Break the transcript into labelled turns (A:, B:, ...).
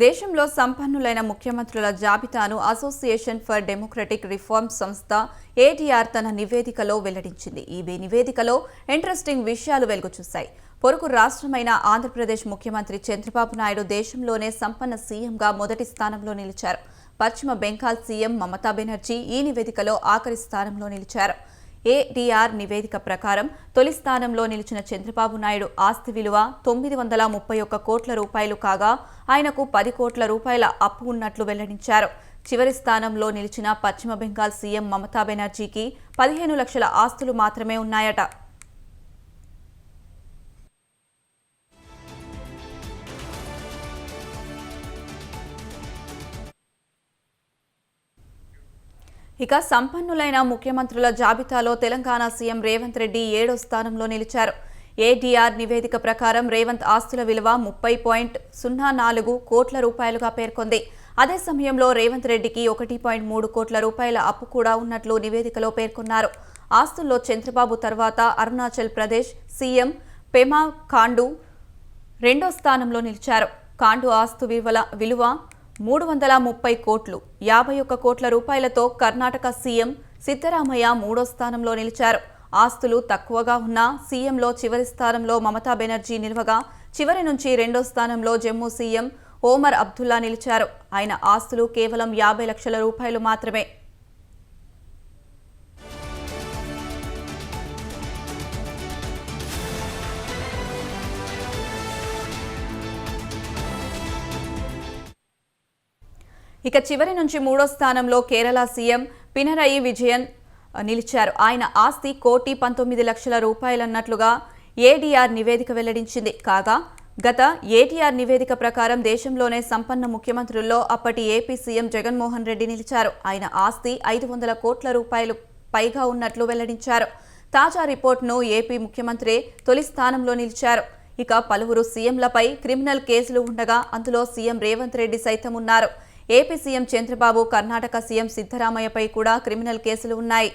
A: దేశంలో సంపన్నులైన ముఖ్యమంత్రుల జాబితాను అసోసియేషన్ ఫర్ డెమోక్రటిక్ రిఫార్మ్స్ సంస్థ ఏటీఆర్ తన నివేదికలో వెల్లడించింది. ఈ నివేదికలో ఇంట్రెస్టింగ్ విషయాలు వెలుగుచూశాయి. పొరుగు రాష్ట్రమైన ఆంధ్రప్రదేశ్ ముఖ్యమంత్రి చంద్రబాబు నాయుడు దేశంలోనే సంపన్న సీఎంగా మొదటి స్థానంలో నిలిచారు. పశ్చిమ బెంగాల్ సీఎం మమతా బెనర్జీ ఈ నివేదికలో ఆఖరి స్థానంలో నిలిచారు. ఏటీఆర్ నివేదిక ప్రకారం తొలి స్థానంలో నిలిచిన చంద్రబాబు నాయుడు ఆస్తి విలువ 931 కోట్ల రూపాయలు కాగా ఆయనకు 10 కోట్ల రూపాయల అప్పు ఉన్నట్లు వెల్లడించారు. చివరి స్థానంలో నిలిచిన పశ్చిమ బెంగాల్ సీఎం మమతా బెనర్జీకి 15 లక్షల ఆస్తులు మాత్రమే ఉన్నాయట. ఇక సంపన్నులైన ముఖ్యమంత్రుల జాబితాలో తెలంగాణ సీఎం రేవంత్ రెడ్డి 7వ స్థానంలో నిలిచారు. ఏటీఆర్ నివేదిక ప్రకారం రేవంత్ ఆస్తుల విలువ 30.04 కోట్ల రూపాయలుగా పేర్కొంది. అదే సమయంలో రేవంత్ రెడ్డికి 1.3 కోట్ల రూపాయల అప్పు కూడా ఉన్నట్లు నివేదికలో పేర్కొన్నారు. ఆస్తుల్లో చంద్రబాబు తర్వాత అరుణాచల్ ప్రదేశ్ సీఎం పెమా ఖాండు 2వ స్థానంలో నిలిచారు. ఖాండు ఆస్తు విలువ 330 కోట్లు 51 కోట్ల రూపాయలతో కర్ణాటక సీఎం సిద్ధరామయ్య 3వ స్థానంలో నిలిచారు. ఆస్తులు తక్కువగా ఉన్న సీఎంలో చివరి స్థానంలో మమతా బెనర్జీ నిలవగా చివరి నుంచి 2వ స్థానంలో జమ్మూ సీఎం ఓమర్ అబ్దుల్లా నిలిచారు. ఆయన ఆస్తులు కేవలం 50 లక్షల రూపాయలు మాత్రమే. ఇక చివరి నుంచి 3వ స్థానంలో కేరళ సీఎం పినరయి విజయన్ నిలిచారు. ఆయన ఆస్తి 1,19,00,000 రూపాయలన్నట్లుగా ఏటీఆర్ నివేదిక వెల్లడించింది. కాగా గత ఏటీఆర్ నివేదిక ప్రకారం దేశంలోనే సంపన్న ముఖ్యమంత్రుల్లో అప్పటి ఏపీ సీఎం జగన్మోహన్ రెడ్డి నిలిచారు. ఆయన ఆస్తి 500 కోట్ల రూపాయలు పైగా ఉన్నట్లు వెల్లడించారు. తాజా రిపోర్టును ఏపీ ముఖ్యమంత్రి తొలి స్థానంలో నిలిచారు. ఇక పలువురు సీఎంలపై క్రిమినల్ కేసులు ఉండగా అందులో సీఎం రేవంత్ రెడ్డి సైతం ఉన్నారు. AP CM Chandrababu, Karnataka CM సిద్ధరామయ్యపై కూడా క్రిమినల్ కేసులు ఉన్నాయి.